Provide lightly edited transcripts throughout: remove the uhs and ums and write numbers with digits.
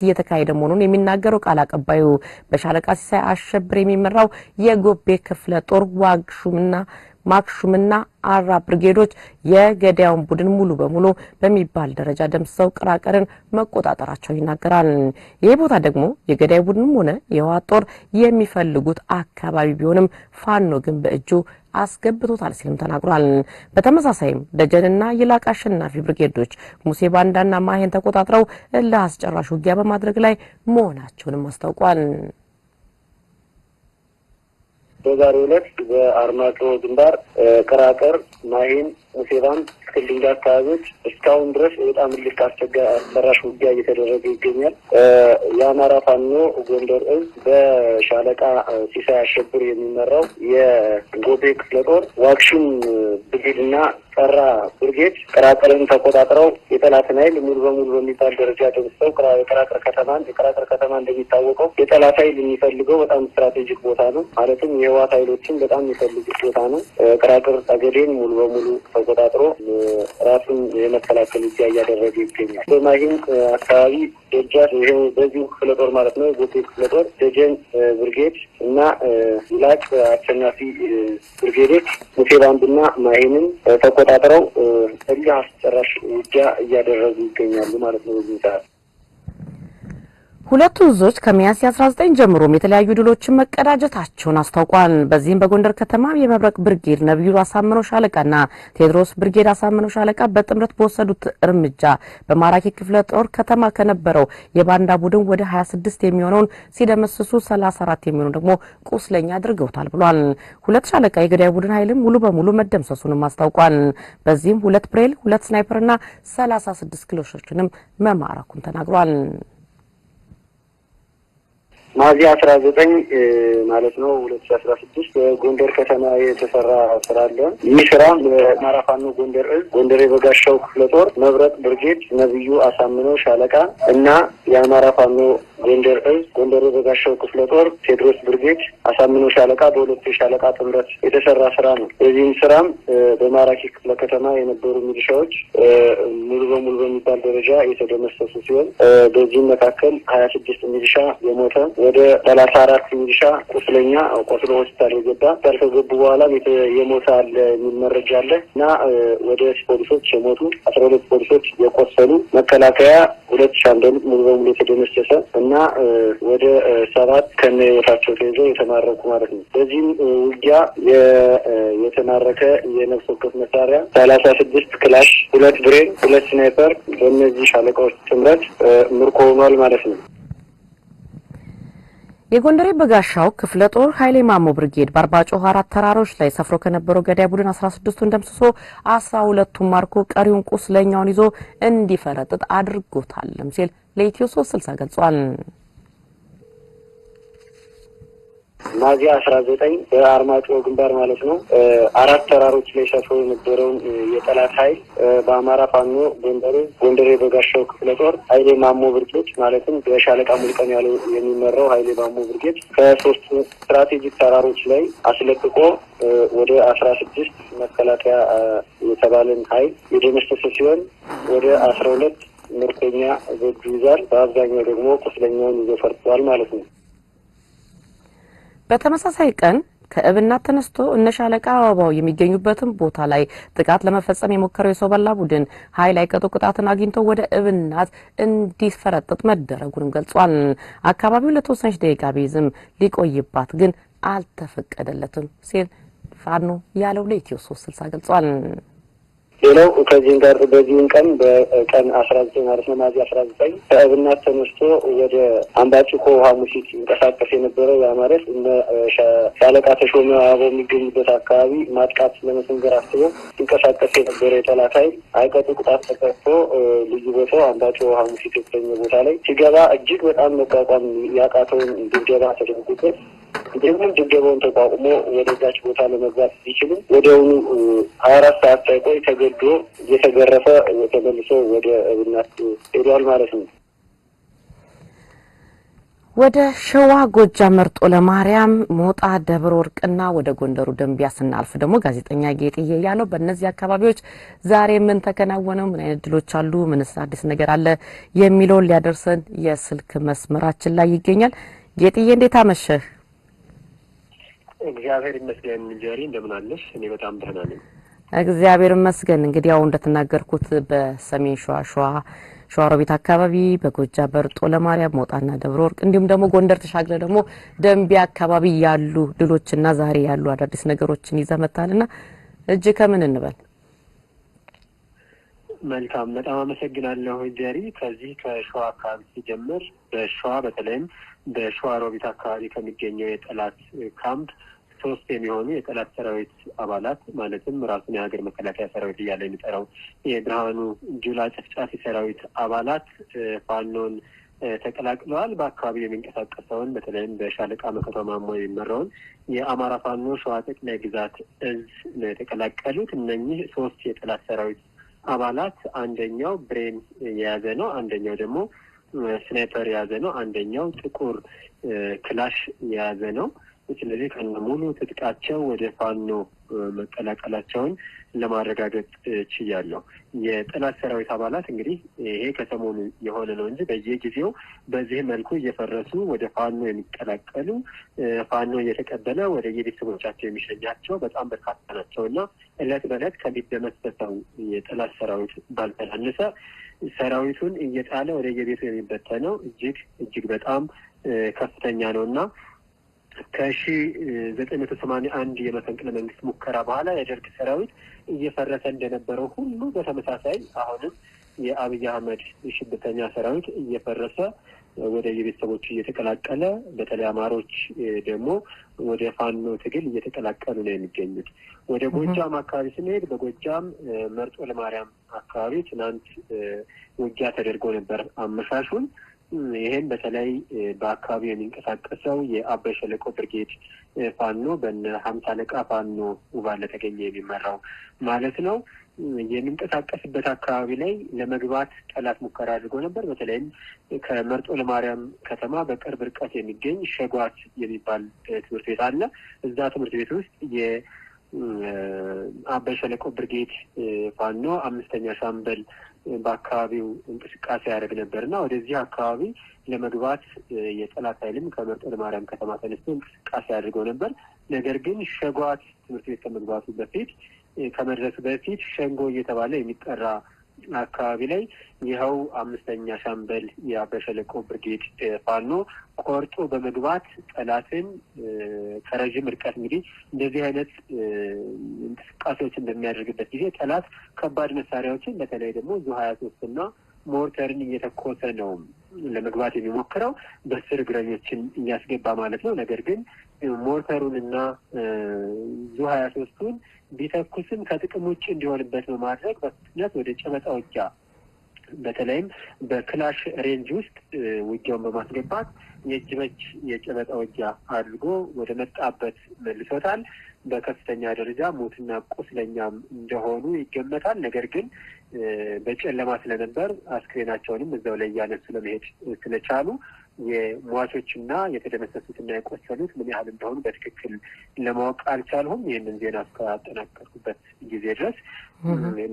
እየተካሄደ መሆኑን የሚናገረው ቃል አቀባዩ በሻለቃ ሲሳይ አሸብር የሚመራው የጎቤ ክፍለ ጦር ዋግሹምና ማክሹምና አራ ብርጌዶች የገዳዩን ቡድን ሙሉ በሙሉ በሚባል ደረጃ ደምስሰው ቅራቅርን መቆጣጠራቸው ይናገራል። ይህ ቦታ ደግሞ የገዳዩ ቡድንም ሆነ የህወሓት ጦር የሚፈልጉት አካባቢ ቢሆንም ፋኖ ግን በእጁ አስገብቶታል ሲልም ተናግሯል። በተመሳሳይም ደጀንና ይላቅ አሸናፊ ብርጌዶች ሙሴ ባንዳና ማሄን ተቆጣጥረው ለአስጨራሽ ውጊያ በማድረግ ላይ መሆናቸውንም አስታውቋል። በዛሬው ዕለት በአርማጮ ግንባር ቅራቅር ማሄን ሙሴባን ክልል አካባቢዎች እስካሁን ድረስ በጣም ልክ አስጨራሽ ውጊያ እየተደረገ ይገኛል። የአማራ ፋኖ ጎንደር እዝ በሻለቃ ሲሳይ አሸብር የሚመራው የጎቤ ክፍለ ጦር ዋግሹም ብርጌድና ጠራ ብርጌድ ቅራቅርን ተቆጣጥረው የጠላትን ኃይል ሙሉ በሙሉ በሚባል ደረጃ ደምስሰው የቅራቅር ከተማ እንደሚታወቀው የጠላት ኃይል የሚፈልገው በጣም ስትራቴጂክ ቦታ ነው። ማለትም የህወሓት ኃይሎችን በጣም የሚፈልጉት ቦታ ነው። ቅራቅር ጠገዴን ሙሉ በሙሉ ተቆጣጥሮ ራሱን የመከላከል ውጊያ እያደረገ ይገኛል። በማሂም አካባቢ ደጃት ይሄው በዚሁ ክፍለ ጦር ማለት ነው ጎቤ ክፍለ ጦር ደጀን ብርጌድ እና ይላቅ አሸናፊ ብርጌዶች ሙሴ ባንድና ማሂንን ተቆጣጥረው እልህ አስጨራሽ ውጊያ እያደረጉ ይገኛሉ ማለት ነው። በዚህ ሰዓት ሁለቱ እዞች ከሚያዝያ 19 ጀምሮ የተለያዩ ድሎችን መቀዳጀታቸውን አስታውቋል። በዚህም በጎንደር ከተማ የመብረቅ ብርጌድ ነብዩ አሳምነው ሻለቃና ቴዎድሮስ ብርጌድ አሳምነው ሻለቃ በጥምረት በወሰዱት እርምጃ በማራኪ ክፍለ ጦር ከተማ ከነበረው የባንዳ ቡድን ወደ 26 የሚሆነውን ሲደመስሱ 34 የሚሆኑ ደግሞ ቁስለኛ አድርገውታል ብሏል። ሁለት ሻለቃ የገዳይ ቡድን ኃይልም ሙሉ በሙሉ መደምሰሱንም አስታውቋል። በዚህም 2 ብሬል 2 ስናይፐርና 36 ክላሾችንም መማረኩን ተናግሯል። ሚያዝያ 19 ማለት ነው 2016 ጎንደር ከተማ የተሰራ ስራ አለ። ይህ ስራ በአማራ ፋኖ ጎንደር እዝ ጎንደር የበጋሻው ክፍለ ጦር መብረቅ ብርጌድ ነብዩ አሳምነው ሻለቃ እና የአማራ ፋኖ ጎንደር እዝ ጎንደር የበጋሻው ክፍለ ጦር ቴዎድሮስ ብርጌድ አሳምነው ሻለቃ በሁለቱ ሻለቃ ጥምረት የተሰራ ስራ ነው። በዚህም ስራም በማራኪ ክፍለ ከተማ የነበሩ ሚሊሻዎች ሙሉ በሙሉ በሚባል ደረጃ የተደመሰሱ ሲሆን በዚህም መካከል 26 ሚሊሻ የሞተ ወደ 34 ሚሊሻ ቁስለኛ ቆስሎ ሆስፒታል የገባ ከገቡ በኋላ የሞተ አለ የሚል መረጃ አለ እና ወደ ፖሊሶች የሞቱ 12 ፖሊሶች የቆሰሉ መከላከያ 2 ሻምበል ሙሉ በሙሉ የተደመሰሰ እና ወደ 7 ከነህይወታቸው ተይዘው የተማረኩ ማለት ነው። በዚህም ውጊያ የተማረከ የነፍስ ወከፍ መሳሪያ 36 ክላሽ 2 ብሬን 2 ስናይፐር በእነዚህ ሻለቃዎች ጥምረት ምርኮ ሆኗል ማለት ነው። የጎንደር በጋሻው ክፍለ ጦር ኃይሌ ማሞ ብርጌድ በአርባጮ 4 ተራሮች ላይ ሰፍሮ ከነበረው ገዳይ ቡድን 16ቱን ደምስሶ 12ቱን ማርኮ ቀሪውን ቁስለኛውን ይዞ እንዲፈረጥጥ አድርጎታልም ሲል ለኢትዮ 360 ገልጿል። ሚያዝያ 19 በአርማጮ ግንባር ማለት ነው 4 ተራሮች ላይ ሰፍሮ የነበረውን የጠላት ኃይል በአማራ ፋኖ ጎንደር የበጋሻው ክፍለ ጦር ኃይሌ ማሞ ብርጌድ ማለትም በሻለቃ ሙልቀን ያለው የሚመራው ኃይሌ ማሞ ብርጌድ ከ3 ስትራቴጂክ ተራሮች ላይ አስለቅቆ ወደ 16 መከላከያ የተባለን ኃይል የደመሰሰ ሲሆን ወደ 12 ምርኮኛ በእጁ ይዟል። በአብዛኛው ደግሞ ቁስለኛውን ይዞ ፈርጧል ማለት ነው። በተመሳሳይ ቀን ከእብናት ተነስቶ እነ ሻለቃ አበባው የሚገኙበትን ቦታ ላይ ጥቃት ለመፈጸም የሞከረው የሰው በላ ቡድን ኃይል አይቀጡ ቅጣትን አግኝቶ ወደ እብናት እንዲፈረጥጥ መደረጉንም ገልጿል። አካባቢው ለተወሰነች ደቂቃ ቢይዝም ሊቆይባት ግን አልተፈቀደለትም ሲል ፋኖ ያለው ለኢትዮ 360 ገልጿል። ሌላው ከዚህም ጋር በዚህም ቀን በቀን 19 ማለት ነው ሚያዝያ 19 ከእብናት ተነስቶ ወደ አምባጭቆ ሐሙሲት እንቀሳቀስ የነበረው ያ ማለት ሻለቃ ተሾመ አበባው የሚገኙበት አካባቢ ማጥቃት ለመሰንዘር አስቦ እንቀሳቀስ የነበረ የጠላት ኃይል አይቀጡ ቅጣት ተቀጥቶ ልዩ ቦታው አምባጭቆ ሐሙሲት የተሰኘ ቦታ ላይ ሲገባ እጅግ በጣም መቋቋም ያቃተውን ድብደባ ተደርጎበት ደግሞ ድብደባውን ተቋቁሞ ወደዛች ቦታ ለመግባት ቢችልም ወዲያውኑ 24 ሰዓት ሳይቆይ ተገዶ እየተገረፈ ተመልሶ ወደ እብናት ሄዷል ማለት ነው። ወደ ሸዋ ጎጃም መርጦ ለማርያም ሞጣ ደብረ ወርቅና ወደ ጎንደሩ ደንቢያ ስናልፍ ደግሞ ጋዜጠኛ ጌጥዬ ያለው በእነዚህ አካባቢዎች ዛሬ ምን ተከናወነ፣ ምን አይነት ድሎች አሉ፣ ምንስ አዲስ ነገር አለ የሚለውን ሊያደርሰን የስልክ መስመራችን ላይ ይገኛል። ጌጥዬ እንዴት አመሸህ? እግዚአብሔር ይመስገን ጀሪ፣ እንደምን አለሽ? እኔ በጣም ደህና ነኝ። እግዚአብሔር ይመስገን። እንግዲህ ያው እንደተናገርኩት በሰሜን ሸዋሮቢት አካባቢ በጎጃም መርጦ ለማርያም ሞጣና ደብረ ወርቅ እንዲሁም ደግሞ ጎንደር ተሻግረ ደግሞ ደንቢያ አካባቢ ያሉ ድሎችና ዛሬ ያሉ አዳዲስ ነገሮችን ይዘመታልና እጅ ከምን እንበል? መልካም፣ በጣም አመሰግናለሁ ጀሪ። ከዚህ ከሸዋ አካባቢ ሲጀምር በሸዋ በተለይም በሸዋሮቢት አካባቢ ከሚገኘው የጠላት ካምፕ 3 የሚሆኑ የጠላት ሰራዊት አባላት ማለትም ራሱን የሀገር መከላከያ ሰራዊት እያለ የሚጠራው የብርሃኑ ጁላ ጨፍጫፊ ሰራዊት አባላት ፋኖን ተቀላቅለዋል። በአካባቢው የሚንቀሳቀሰውን በተለይም በሻለቃ መከታው ማሞ የሚመራውን የአማራ ፋኖ ሸዋ ጠቅላይ ግዛት እዝ ነው የተቀላቀሉት። እነኚህ 3 የጠላት ሰራዊት አባላት አንደኛው ብሬን የያዘ ነው፣ አንደኛው ደግሞ ስናይፐር የያዘ ነው፣ አንደኛው ጥቁር ክላሽ የያዘ ነው። ስለዚህ ከነ ሙሉ ትጥቃቸው ወደ ፋኖ መቀላቀላቸውን ለማረጋገጥ ችያለሁ። የጠላት ሰራዊት አባላት እንግዲህ ይሄ ከሰሞኑ የሆነ ነው እንጂ በየጊዜው በዚህ መልኩ እየፈረሱ ወደ ፋኖ የሚቀላቀሉ ፋኖ እየተቀበለ ወደ የቤተሰቦቻቸው የሚሸኛቸው በጣም በርካታ ናቸው እና እለት በእለት ከሚደመሰሰው የጠላት ሰራዊት ባልተናነሰ ሰራዊቱን እየጣለ ወደ የቤቱ የሚበተነው እጅግ በጣም ከፍተኛ ነው እና ከ1981 የመፈንቅለ መንግስት ሙከራ በኋላ የደርግ ሰራዊት እየፈረሰ እንደነበረው ሁሉ በተመሳሳይ አሁንም የአብይ አህመድ ሽብርተኛ ሰራዊት እየፈረሰ ወደ የቤተሰቦቹ እየተቀላቀለ በተለይ አማሮች ደግሞ ወደ ፋኖ ትግል እየተቀላቀሉ ነው የሚገኙት። ወደ ጎጃም አካባቢ ስንሄድ በጎጃም መርጦ ለማርያም አካባቢ ትናንት ውጊያ ተደርጎ ነበር አመሻሹን። ይሄን በተለይ በአካባቢው የሚንቀሳቀሰው የአባይ ሸለቆ ብርጌድ ፋኖ በነ 50 አለቃ ፋኖ ውባለ ተገኘ የሚመራው ማለት ነው የሚንቀሳቀስበት አካባቢ ላይ ለመግባት ጠላት ሙከራ አድርጎ ነበር። በተለይም ከመርጦ ለማርያም ከተማ በቅርብ ርቀት የሚገኝ ሸጓት የሚባል ትምህርት ቤት አለ። እዛ ትምህርት ቤት ውስጥ የአባይ ሸለቆ ብርጌድ ፋኖ 5ኛ ሻምበል በአካባቢው እንቅስቃሴ ያደርግ ነበርና ወደዚህ አካባቢ ለመግባት የጠላት ኃይልም ከመርጦ ለማርያም ከተማ ተነስቶ እንቅስቃሴ አድርገው ነበር። ነገር ግን ሸጓት ትምህርት ቤት ከመድረሱ በፊት ሸንጎ እየተባለ የሚጠራ አካባቢ ላይ ይኸው 5ኛ ሻምበል የአባይ ሸለቆ ብርጌድ ፋኖ ቆርጦ በመግባት ጠላትን ከረዥም ርቀት እንግዲህ እንደዚህ አይነት እንቅስቃሴዎችን በሚያደርግበት ጊዜ ጠላት ከባድ መሳሪያዎችን በተለይ ደግሞ ዙ-23 እና ሞርተርን እየተኮሰ ነው ለመግባት የሚሞክረው በስር እግረኞችን እያስገባ ማለት ነው። ነገር ግን ሞርተሩንና ዙ-23ቱን ቢተኩስም ከጥቅም ውጭ እንዲሆንበት በማድረግ በፍጥነት ወደ ጨበጣ ውጊያ በተለይም በክላሽ ሬንጅ ውስጥ ውጊያውን በማስገባት የእጅ በእጅ የጨበጣ ውጊያ አድርጎ ወደ መጣበት መልሶታል። በከፍተኛ ደረጃ ሞትና ቁስለኛም እንደሆኑ ይገመታል። ነገር ግን በጨለማ ስለነበር አስክሬናቸውንም እዛው ላይ እያነሱ ለመሄድ ስለቻሉ የሟቾችና የተደመሰሱትና የቆሰሉት ምን ያህል እንደሆኑ በትክክል ለማወቅ አልቻልሁም ይህንን ዜና እስካጠናቀርኩበት ጊዜ ድረስ።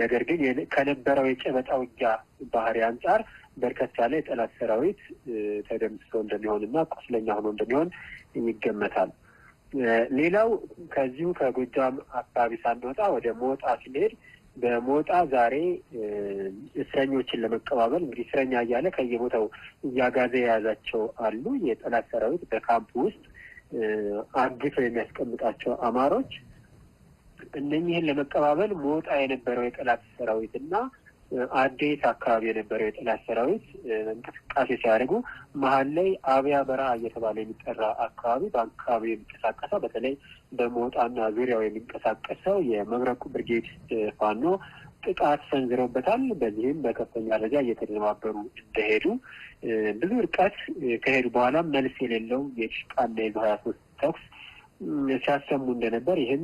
ነገር ግን ከነበረው የጨበጣ ውጊያ ባህሪ አንጻር በርከት ያለ የጠላት ሰራዊት ተደምስሶ እንደሚሆንና ቁስለኛ ሆኖ እንደሚሆን ይገመታል። ሌላው ከዚሁ ከጎጃም አካባቢ ሳንወጣ ወደ ሞጣ ስንሄድ በሞጣ ዛሬ እስረኞችን ለመቀባበል እንግዲህ እስረኛ እያለ ከየቦታው እያጋዘ የያዛቸው አሉ። የጠላት ሰራዊት በካምፕ ውስጥ አግተው የሚያስቀምጣቸው አማሮች እነኚህን ለመቀባበል ሞጣ የነበረው የጠላት ሰራዊት እና አዴት አካባቢ የነበረው የጠላት ሰራዊት እንቅስቃሴ ሲያደርጉ መሀል ላይ አብያ በረሃ እየተባለ የሚጠራ አካባቢ በአካባቢ የሚንቀሳቀሰው በተለይ በሞጣና ዙሪያው የሚንቀሳቀሰው የመብረቁ ብርጌድ ፋኖ ጥቃት ሰንዝረውበታል። በዚህም በከፍተኛ ደረጃ እየተደባበሩ እንደሄዱ ብዙ ርቀት ከሄዱ በኋላ መልስ የሌለው የሽቃና የዙ-23 ተኩስ ሲያሰሙ እንደነበር ይህም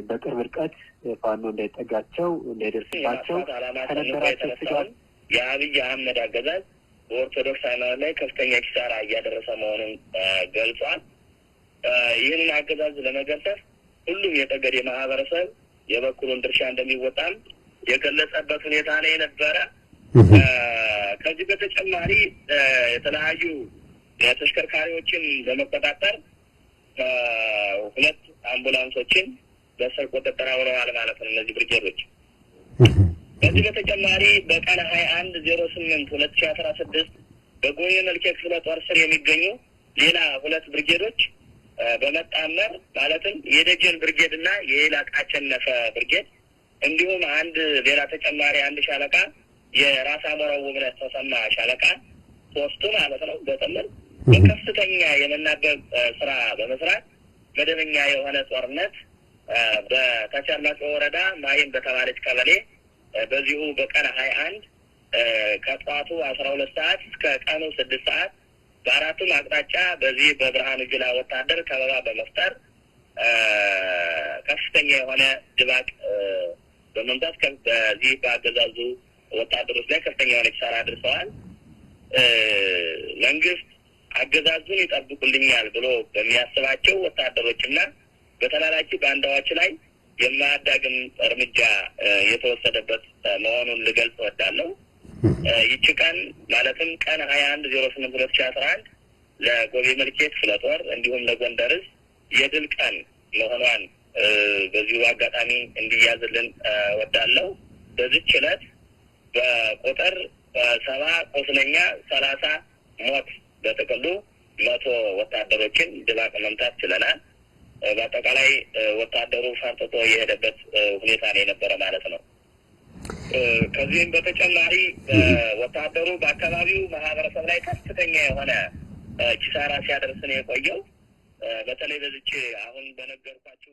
በቅርብ ርቀት ፋኖ እንዳይጠጋቸው እንዳይደርስባቸው ከነበራቸው ስጋት የአብይ አህመድ አገዛዝ በኦርቶዶክስ ሃይማኖት ላይ ከፍተኛ ኪሳራ እያደረሰ መሆኑን ገልጿል። ይህንን አገዛዝ ለመገርሰስ ሁሉም የጠገዴ ማህበረሰብ የበኩሉን ድርሻ እንደሚወጣም የገለጸበት ሁኔታ ነው የነበረ። ከዚህ በተጨማሪ የተለያዩ ተሽከርካሪዎችን ለመቆጣጠር 2 አምቡላንሶችን በስር ቁጥጥር አውለዋል ማለት ነው እነዚህ ብርጌዶች። ከዚህ በተጨማሪ በቀን 21/08/2016 በጎዬ መልኬ ክፍለ ጦር ስር የሚገኙ ሌላ 2 ብርጌዶች በመጣመር ማለትም የደጀን ብርጌድ እና የይላቅ አቸነፈ ብርጌድ እንዲሁም ሌላ ተጨማሪ 1 ሻለቃ የራስ አሞራው ውብነት ተሰማ ሻለቃ 3 ማለት ነው በጥምር በከፍተኛ የመናበብ ስራ በመስራት መደበኛ የሆነ ጦርነት በተቻርማጮ ወረዳ ማይም በተባለች ቀበሌ በዚሁ በቀን 21 ከጠዋቱ 12 ሰዓት እስከ ቀኑ 6 ሰዓት በአራቱም አቅጣጫ በዚህ በብርሃኑ ጁላ ወታደር ከበባ በመፍጠር ከፍተኛ የሆነ ድባቅ በመምታት በዚህ በአገዛዙ ወታደሮች ላይ ከፍተኛ የሆነ ኪሳራ አድርሰዋል። መንግስት አገዛዙን ይጠብቁልኛል ብሎ በሚያስባቸው ወታደሮችና በተላላኪ ባንዳዎች ላይ የማያዳግም እርምጃ የተወሰደበት መሆኑን ልገልጽ እወዳለሁ። ይቺ ቀን ማለትም ቀን 21/08/2011 ለጎቤ መልኬ ክፍለ ጦር እንዲሁም ለጎንደር ዕዝ የድል ቀን መሆኗን በዚሁ አጋጣሚ እንዲያዝልን እወዳለሁ። በዚህች ዕለት በቁጥር 70 ቁስለኛ 30 ሞት በጥቅሉ 100 ወታደሮችን ድባቅ መምታት ችለናል። በአጠቃላይ ወታደሩ ፈርጥጦ የሄደበት ሁኔታ ነው የነበረ ማለት ነው። ከዚህም በተጨማሪ ወታደሩ በአካባቢው ማህበረሰብ ላይ ከፍተኛ የሆነ ኪሳራ ሲያደርስ ነው የቆየው። በተለይ በዚች አሁን በነገርኳችሁ